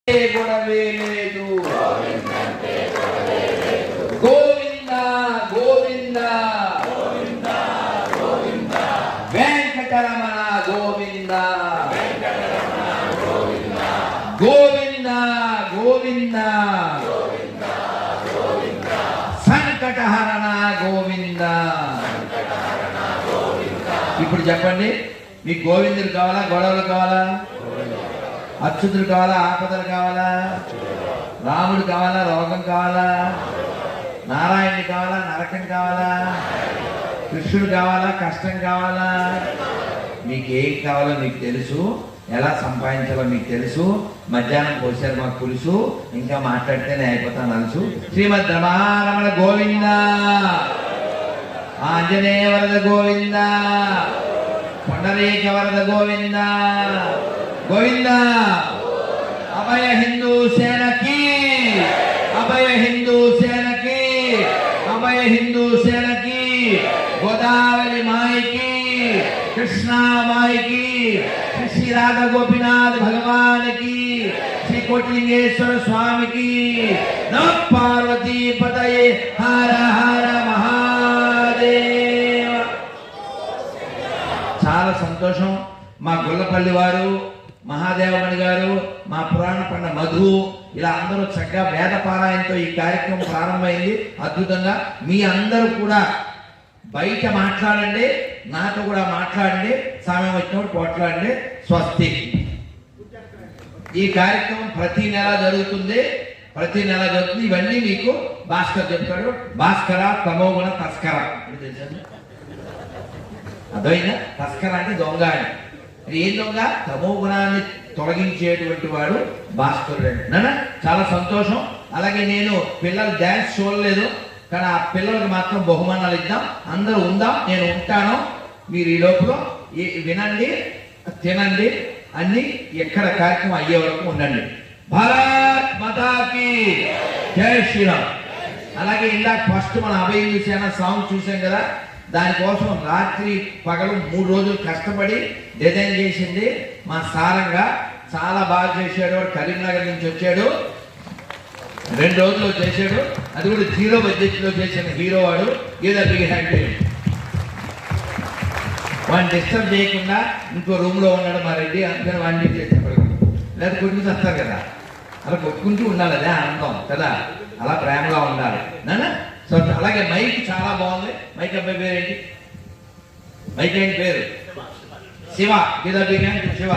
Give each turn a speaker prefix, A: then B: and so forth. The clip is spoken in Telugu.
A: గొడవే లేదు. గోవింద గోవింద వెంకటరమణ గోవింద గోవింద గోవింద సంకటహరణ గోవింద. ఇప్పుడు చెప్పండి, మీకు గోవిందులు కావాలా, గొడవలు కావాలా, అచ్యుతులు కావాలా, ఆపదలు కావాలా, రాముడు కావాలా, రోగం కావాలా, నారాయణుడు కావాలా, నరకం కావాలా, కృష్ణుడు కావాలా, కష్టం కావాలా? మీకు ఏం కావాలో మీకు తెలుసు, ఎలా సంపాదించాలో మీకు తెలుసు. మధ్యాహ్నం పోసారు మాకు పులుసు, ఇంకా మాట్లాడితేనే అయిపోతాను తెలుసు. శ్రీమద్ రమారమణ గోవింద, ఆంజనేయ వరద గోవింద, పొండరీక వరద గోవింద గోవింద. అభయ హిందూ సేనకి, అభయ హిందూ సేనకి, అభయ హిందూ సేనకి. గోదావరి మాయికి, కృష్ణా మాయికి, శ్రీ రాధ గోపీనాథ్ భగవానికి, శ్రీ కోటిలింగేశ్వర స్వామికి. నమః పార్వతీ పతయే హర హర మహాదేవ. చాలా సంతోషం. మా గొల్లపల్లి వారు, మహాదేవమణి గారు, మా పురాణ పండ మధు, ఇలా అందరూ చక్కగా వేద పారాయణతో ఈ కార్యక్రమం ప్రారంభమైంది. అద్భుతంగా మీ అందరూ కూడా బయట మాట్లాడండి, నాతో కూడా మాట్లాడండి, సమయం వచ్చినప్పుడు పోట్లాడండి. స్వస్తి. ఈ కార్యక్రమం ప్రతి నెల జరుగుతుంది, ప్రతి నెల జరుగుతుంది. ఇవన్నీ మీకు భాస్కర్ చెప్తాడు. భాస్కర తమోగుణ తస్కర అదైనా తస్కర అంటే దొంగ అని. ఏం దొంగ? తమో గుణాన్ని తొలగించేటువంటి వాడు భాస్కరుడు అంటే. చాలా సంతోషం. అలాగే నేను పిల్లలు డ్యాన్స్ చూడలేదు, కానీ ఆ పిల్లలకు మాత్రం బహుమానాలు ఇద్దాం. అందరూ ఉందాం, నేను ఉంటాను. మీరు ఈ లోపల వినండి, తినండి, అన్ని ఎక్కడ కార్యక్రమం అయ్యే వరకు ఉండండి. భారత్ మాతాకి జై శ్రీరామ్. అలాగే ఇందాక ఫస్ట్ మన అభయ సేన సాంగ్ చూసాం కదా, దానికోసం రాత్రి పగలు 3 రోజులు కష్టపడి డిజైన్ చేసింది మా సారంగా. చాలా బాగా చేశాడు. కరీంనగర్ నుంచి వచ్చాడు, 2 రోజుల్లో చేశాడు. అది కూడా 0 బడ్జెట్లో చేసిన హీరో వాడు. ఏదో బిగ్ హ్యాండ్. వాడిని డిస్టర్బ్ చేయకుండా ఇంకో రూమ్లో ఉన్నాడు మా రెడ్డి, అందుకని వాడిని చేసేవాడు. లేదా కొట్టుకుని వస్తారు కదా, అలా కొట్టుకుంటూ ఉండాలి, అదే ఆనందం కదా, అలా ప్రేమగా ఉండాలి నాన్న. సో అలాగే మైక్ చాలా బాగుంది. మైక్ అబ్బాయి పేరు ఏంటి? మైక్ ఏంటి పేరు? శివ. శివ.